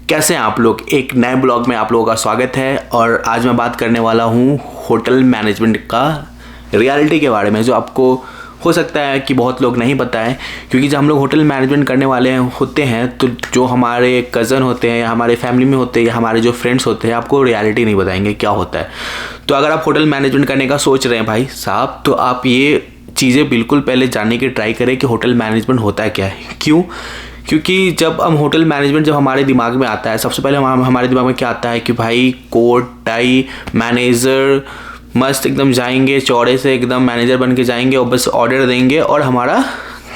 कैसे हैं आप लोग। एक नए ब्लॉग में आप लोगों का स्वागत है। और आज मैं बात करने वाला हूँ होटल मैनेजमेंट का रियलिटी के बारे में, जो आपको हो सकता है कि बहुत लोग नहीं पता है। क्योंकि जब हम लोग होटल मैनेजमेंट करने वाले होते हैं तो जो हमारे कज़न होते हैं या हमारे फैमिली में होते हैं या हमारे जो फ्रेंड्स होते हैं आपको रियलिटी नहीं बताएंगे क्या होता है। तो अगर आप होटल मैनेजमेंट करने का सोच रहे हैं भाई साहब, तो आप ये चीज़ें बिल्कुल पहले जानने की ट्राई करें कि होटल मैनेजमेंट होता है क्या है। क्यों? क्योंकि जब हम होटल मैनेजमेंट जब हमारे दिमाग में आता है, सबसे पहले हमारे दिमाग में क्या आता है कि भाई कोट टाई मैनेजर, मस्त एकदम जाएंगे चौड़े से एकदम मैनेजर बन के जाएंगे और बस ऑर्डर देंगे और हमारा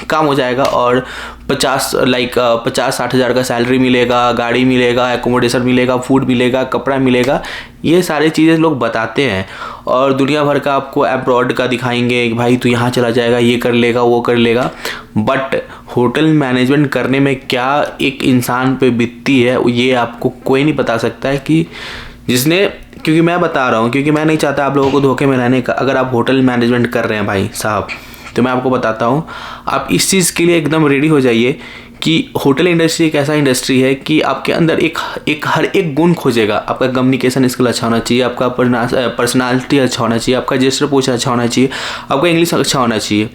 काम हो जाएगा। और 50-60 हज़ार का सैलरी मिलेगा, गाड़ी मिलेगा, एकोमोडेशन मिलेगा, फूड मिलेगा, कपड़ा मिलेगा। ये सारी चीज़ें लोग बताते हैं और दुनिया भर का आपको अब्रॉड का दिखाएंगे कि भाई तू यहाँ चला जाएगा, ये कर लेगा, वो कर लेगा। बट होटल मैनेजमेंट करने में क्या एक इंसान पे बीतती है ये आपको कोई नहीं बता सकता है कि जिसने, क्योंकि मैं बता रहा हूँ, क्योंकि मैं नहीं चाहता आप लोगों को धोखे में रहने का। अगर आप होटल मैनेजमेंट कर रहे हैं भाई साहब, तो मैं आपको बताता हूँ, आप इस चीज़ के लिए एकदम रेडी हो जाइए कि होटल इंडस्ट्री एक ऐसा इंडस्ट्री है कि आपके अंदर हर एक गुण खोजेगा। आपका कम्युनिकेशन स्किल अच्छा होना चाहिए, आपका पर्सनालिटी अच्छा होना चाहिए, आपका जेस्चर पोच अच्छा होना चाहिए, आपका इंग्लिश अच्छा होना चाहिए।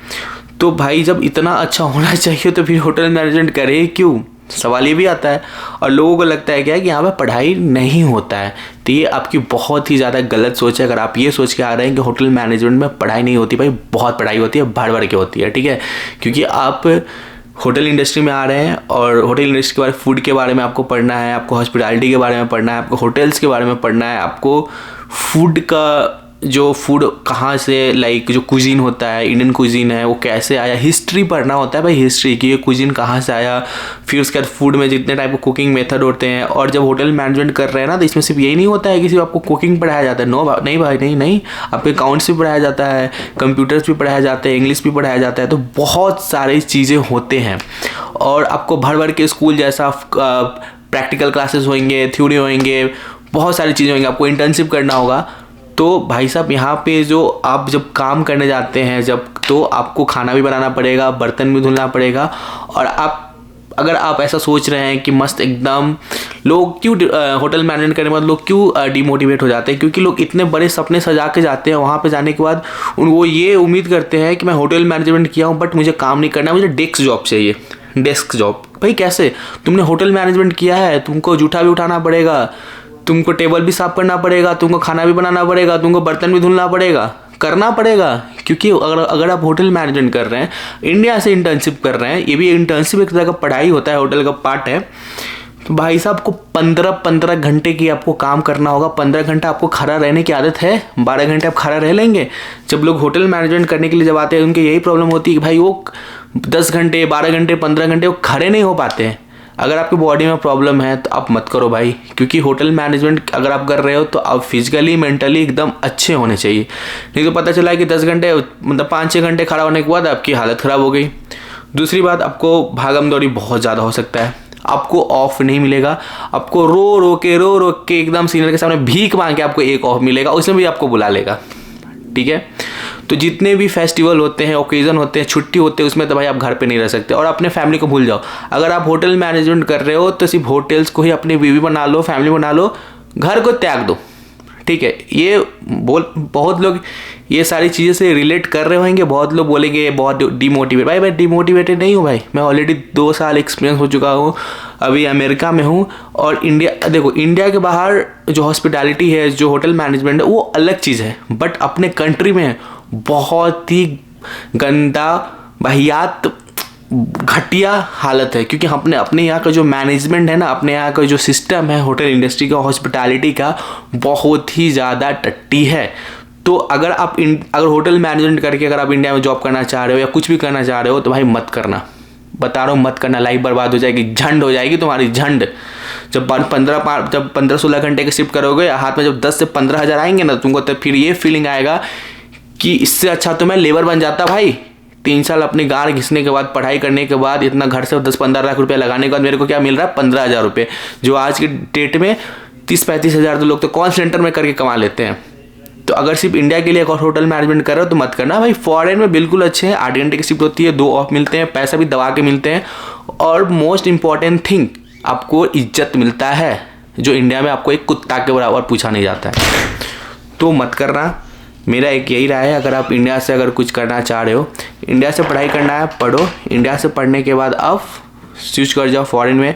तो भाई जब इतना अच्छा होना चाहिए तो फिर होटल मैनेजमेंट करे क्यों, सवाल ये भी आता है। और लोगों को लगता है क्या है कि यहाँ पे पढ़ाई नहीं होता है। तो ये आपकी बहुत ही ज़्यादा गलत सोच है। अगर आप ये सोच के आ रहे हैं कि होटल मैनेजमेंट में पढ़ाई नहीं होती, भाई बहुत पढ़ाई होती है, भर भर के होती है, ठीक है। क्योंकि आप होटल इंडस्ट्री में आ रहे हैं और होटल इंडस्ट्री के बारे में, फूड के बारे में आपको पढ़ना है, आपको हॉस्पिटैलिटी के बारे में पढ़ना है, आपको होटल्स के बारे में पढ़ना है, आपको फूड का जो फूड कहाँ से, लाइक जो कुजीन होता है, इंडियन कुजीन है, वो कैसे आया, हिस्ट्री पढ़ना होता है भाई, हिस्ट्री की ये कुजीन कहाँ से आया। फिर उसके बाद फूड में जितने टाइप के कुकिंग मेथड होते हैं। और जब होटल मैनेजमेंट कर रहे हैं ना, तो इसमें सिर्फ यही नहीं होता है कि सिर्फ आपको कुकिंग पढ़ाया जाता है। नहीं भाई, नहीं, आपके अकाउंट्स भी पढ़ाया जाता है, कंप्यूटर्स भी पढ़ाया जाते हैं, इंग्लिश भी पढ़ाया जाता है। तो बहुत सारी चीज़ें होते हैं और आपको भर भर के स्कूल जैसा प्रैक्टिकल क्लासेस होंगे, थ्योरी होंगे, बहुत सारी चीज़ें होंगी, आपको इंटर्नशिप करना होगा। तो भाई साहब यहाँ पे जो आप जब काम करने जाते हैं तो आपको खाना भी बनाना पड़ेगा, बर्तन भी धुलना पड़ेगा। और अगर आप ऐसा सोच रहे हैं कि मस्त एकदम, लोग क्यों होटल मैनेजमेंट करने के बाद लोग क्यों डिमोटिवेट हो जाते हैं, क्योंकि लोग इतने बड़े सपने सजा के जाते हैं। वहाँ पे जाने के बाद वो ये उम्मीद करते हैं कि मैं होटल मैनेजमेंट किया हूँ बट मुझे काम नहीं करना, मुझे डेस्क जॉब चाहिए। डेस्क जॉब भाई कैसे? तुमने होटल मैनेजमेंट किया है, तुमको जूठा भी उठाना पड़ेगा, तुमको टेबल भी साफ करना पड़ेगा, तुमको खाना भी बनाना पड़ेगा, तुमको बर्तन भी धुलना पड़ेगा, करना पड़ेगा। क्योंकि अगर आप होटल मैनेजमेंट कर रहे हैं, इंडिया से इंटर्नशिप कर रहे हैं, ये भी इंटर्नशिप एक तरह का पढ़ाई होता है, होटल का पार्ट है। तो भाई साहब को 15 घंटे की आपको काम करना होगा। 15 घंटा आपको खड़ा रहने की आदत है, 12 घंटे आप खड़ा रह लेंगे। जब लोग होटल मैनेजमेंट करने के लिए जब आते हैं, उनकी यही प्रॉब्लम होती है कि भाई वो 10 घंटे, 12 घंटे, 15 घंटे वो खड़े नहीं हो पाते हैं। अगर आपकी बॉडी में प्रॉब्लम है तो आप मत करो भाई, क्योंकि होटल मैनेजमेंट अगर आप कर रहे हो तो आप फिजिकली मेंटली एकदम अच्छे होने चाहिए। नहीं तो पता चला है कि 10 घंटे मतलब 5-6 घंटे खड़ा होने के बाद आपकी हालत ख़राब हो गई। दूसरी बात, आपको भागम दौड़ी बहुत ज़्यादा हो सकता है, आपको ऑफ नहीं मिलेगा। आपको रो रो के एकदम सीनियर के सामने भीख मांग के आपको एक ऑफ मिलेगा, उसमें भी आपको बुला लेगा, ठीक है। तो जितने भी फेस्टिवल होते हैं, ओकेजन होते हैं, छुट्टी होते हैं, उसमें तो भाई आप घर पे नहीं रह सकते और अपने फैमिली को भूल जाओ। अगर आप होटल मैनेजमेंट कर रहे हो तो सिर्फ होटल्स को ही अपनी बीवी बना लो, फैमिली बना लो, घर को त्याग दो, ठीक है। ये बहुत लोग ये सारी चीज़ें से रिलेट कर रहे होंगे। बहुत लोग बोलेंगे बहुत डिमोटिवेट। भाई मैं डिमोटिवेटेड नहीं हूँ भाई, मैं ऑलरेडी 2 साल एक्सपीरियंस हो चुका हूँ, अभी अमेरिका में हूँ। और देखो इंडिया के बाहर जो हॉस्पिटैलिटी है, जो होटल मैनेजमेंट है, वो अलग चीज़ है। बट अपने कंट्री में बहुत ही गंदा, वाहियात, घटिया हालत है। क्योंकि अपने यहाँ का जो मैनेजमेंट है ना, अपने यहाँ का जो सिस्टम है होटल इंडस्ट्री का, हॉस्पिटैलिटी का, बहुत ही ज़्यादा टट्टी है। तो अगर होटल मैनेजमेंट करके अगर आप इंडिया में जॉब करना चाह रहे हो या कुछ भी करना चाह रहे हो तो भाई मत करना, बता रहा हूँ मत करना। लाइफ बर्बाद हो जाएगी, झंड हो जाएगी तुम्हारी, झंड। जब 15-16 घंटे के शिफ्ट करोगे, हाथ में जब 10 से 15 हज़ार आएंगे ना तुमको, तो फिर ये फीलिंग आएगा कि इससे अच्छा तो मैं लेबर बन जाता भाई। 3 साल अपनी गाड़ घिसने के बाद, पढ़ाई करने के बाद, इतना घर से 10-15 लाख रुपया लगाने के बाद मेरे को क्या मिल रहा है? 15 हज़ार रुपये, जो आज की डेट में 30-35 हज़ार तो लोग तो कॉल सेंटर में करके कमा लेते हैं। तो अगर सिर्फ इंडिया के लिए अगर होटल मैनेजमेंट कर रहे हो तो मत करना भाई। फॉरेन में बिल्कुल अच्छे हैं, 8 घंटे की शिफ्ट होती है, 2 ऑफ मिलते हैं, पैसा भी दबा के मिलते हैं। और मोस्ट इंपॉर्टेंट थिंग, आपको इज्जत मिलता है, जो इंडिया में आपको एक कुत्ता के बराबर पूछा नहीं जाता है। तो मत करना, मेरा एक यही राय है। अगर आप इंडिया से अगर कुछ करना चाह रहे हो, इंडिया से पढ़ाई करना है, पढ़ो। इंडिया से पढ़ने के बाद आप स्विच कर जाओ फॉरेन में।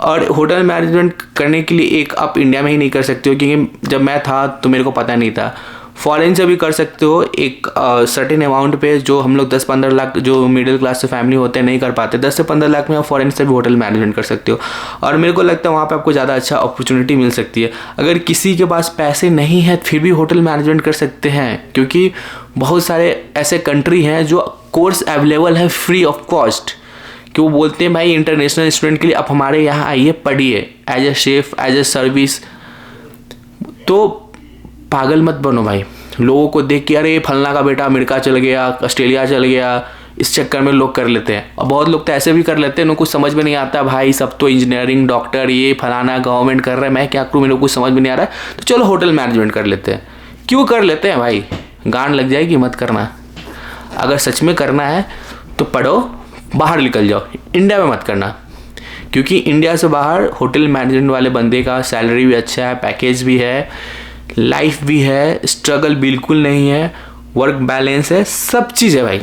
और होटल मैनेजमेंट करने के लिए एक आप इंडिया में ही नहीं कर सकते हो, क्योंकि जब मैं था तो मेरे को पता नहीं था। फॉरेन से भी कर सकते हो एक सर्टेन अमाउंट पे, जो हम लोग 10-15 लाख जो मिडिल क्लास से फैमिली होते हैं नहीं कर पाते, 10 से 15 लाख में आप फॉरेन से भी होटल मैनेजमेंट कर सकते हो। और मेरे को लगता है वहाँ पे आपको ज़्यादा अच्छा अपॉर्चुनिटी मिल सकती है। अगर किसी के पास पैसे नहीं है फिर भी होटल मैनेजमेंट कर सकते हैं, क्योंकि बहुत सारे ऐसे कंट्री हैं जो कोर्स अवेलेबल है फ्री ऑफ कॉस्ट, कि वो बोलते हैं भाई इंटरनेशनल स्टूडेंट के लिए आप हमारे यहाँ आइए, पढ़िए as a chef, as a service. तो पागल मत बनो भाई, लोगों को देख के अरे फलना का बेटा अमेरिका चल गया, ऑस्ट्रेलिया चल गया, इस चक्कर में लोग कर लेते हैं। और बहुत लोग तो ऐसे भी कर लेते हैं, उनको कुछ समझ में नहीं आता, भाई सब तो इंजीनियरिंग, डॉक्टर, ये फलाना गवर्नमेंट कर रहा है, मैं क्या करूँ, मेरे को कुछ समझ में नहीं आ रहा है, तो चलो होटल मैनेजमेंट कर लेते हैं। क्यों कर लेते हैं भाई, गांड लग जाएगी, मत करना। अगर सच में करना है तो पढ़ो, बाहर निकल जाओ, इंडिया में मत करना। क्योंकि इंडिया से बाहर होटल मैनेजमेंट वाले बंदे का सैलरी भी अच्छा है, पैकेज भी है, लाइफ भी है, स्ट्रगल बिल्कुल नहीं है, वर्क बैलेंस है, सब चीज़ है भाई।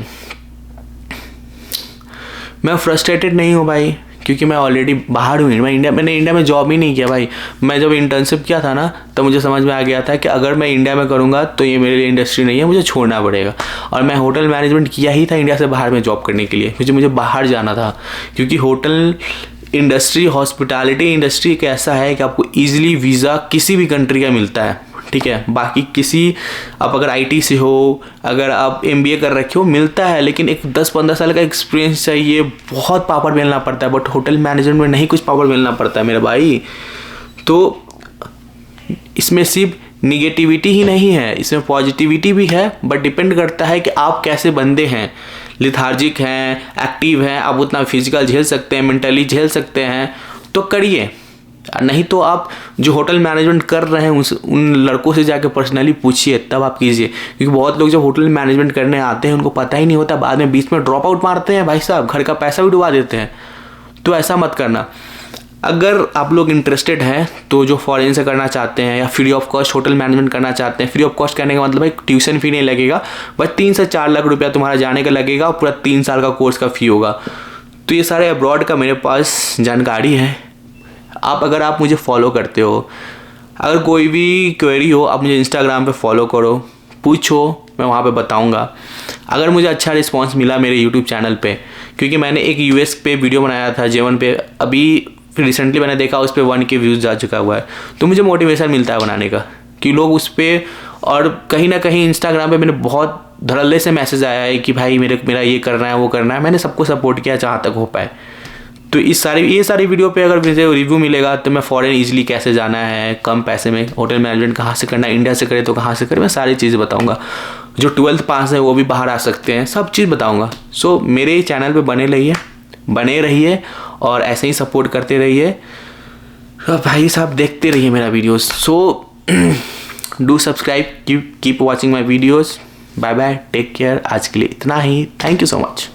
मैं फ्रस्ट्रेटेड नहीं हूँ भाई, क्योंकि मैं ऑलरेडी बाहर हूँ। मैंने इंडिया में जॉब ही नहीं किया भाई। मैं जब इंटर्नशिप किया था ना, तो मुझे समझ में आ गया था कि अगर मैं इंडिया में करूँगा तो ये मेरे लिए इंडस्ट्री नहीं है, मुझे छोड़ना पड़ेगा। और मैं होटल मैनेजमेंट किया ही था इंडिया से बाहर में जॉब करने के लिए, क्योंकि मुझे बाहर जाना था। क्योंकि होटल इंडस्ट्री, हॉस्पिटैलिटी इंडस्ट्री एक ऐसा है कि आपको ईजिली वीज़ा किसी भी कंट्री का मिलता है, ठीक है। बाकी किसी, आप अगर आईटी से हो, अगर आप एमबीए कर रखे हो, मिलता है, लेकिन एक 10-15 साल का एक्सपीरियंस चाहिए, बहुत पापड़ बेलना पड़ता है। बट होटल मैनेजमेंट में नहीं कुछ पापड़ बेलना पड़ता है मेरे भाई। तो इसमें सिर्फ निगेटिविटी ही नहीं है, इसमें पॉजिटिविटी भी है, बट डिपेंड करता है कि आप कैसे बंदे हैं। लिथार्जिक हैं, एक्टिव हैं, आप उतना फिजिकल झेल सकते हैं, मेंटली झेल सकते हैं, तो करिए। नहीं तो आप जो होटल मैनेजमेंट कर रहे हैं उन लड़कों से जाके पर्सनली पूछिए, तब आप कीजिए। क्योंकि बहुत लोग जब होटल मैनेजमेंट करने आते हैं उनको पता ही नहीं होता, बाद में बीच में ड्रॉप आउट मारते हैं भाई साहब, घर का पैसा भी डुबा देते हैं। तो ऐसा मत करना। अगर आप लोग इंटरेस्टेड हैं तो जो फॉरेन से करना चाहते हैं या free of cost hotel management करना चाहते हैं, फ्री ऑफ कॉस्ट कहने का मतलब है ट्यूशन फी नहीं लगेगा, बस 3 से 4 लाख रुपया तुम्हारा जाने का लगेगा और पूरा 3 साल का कोर्स का फ़ी होगा। तो ये सारे अब्रॉड का मेरे पास जानकारी है। अगर आप मुझे फॉलो करते हो, अगर कोई भी क्वेरी हो आप मुझे इंस्टाग्राम पे फॉलो करो, पूछो, मैं वहाँ पे बताऊँगा। अगर मुझे अच्छा रिस्पांस मिला मेरे यूट्यूब चैनल पे, क्योंकि मैंने एक यूएस पे वीडियो बनाया था, J1 पे, अभी फिर रिसेंटली मैंने देखा उस पर 1K व्यूज़ जा चुका हुआ है, तो मुझे मोटिवेशन मिलता है बनाने का कि लोग उस पर। और कहीं ना कहीं इंस्टाग्राम पे मैंने बहुत धड़ल्ले से मैसेज आया है कि भाई मेरा ये करना है, वो करना है, मैंने सबको सपोर्ट किया जहाँ तक हो पाए। तो ये सारी वीडियो पे अगर मुझे रिव्यू मिलेगा तो मैं फॉरेन इजीली कैसे जाना है, कम पैसे में होटल मैनेजमेंट कहाँ से करना है, इंडिया से करे तो कहाँ से करे, मैं सारी चीज़ें बताऊँगा। जो 12th पास है वो भी बाहर आ सकते हैं, सब चीज़ बताऊँगा। सो मेरे चैनल पे बने रहिए और ऐसे ही सपोर्ट करते रहिए भाई साहब, देखते रहिए मेरा videos. So do subscribe, keep watching my videos. Bye bye, take care. आज के लिए इतना ही, थैंक यू सो मच।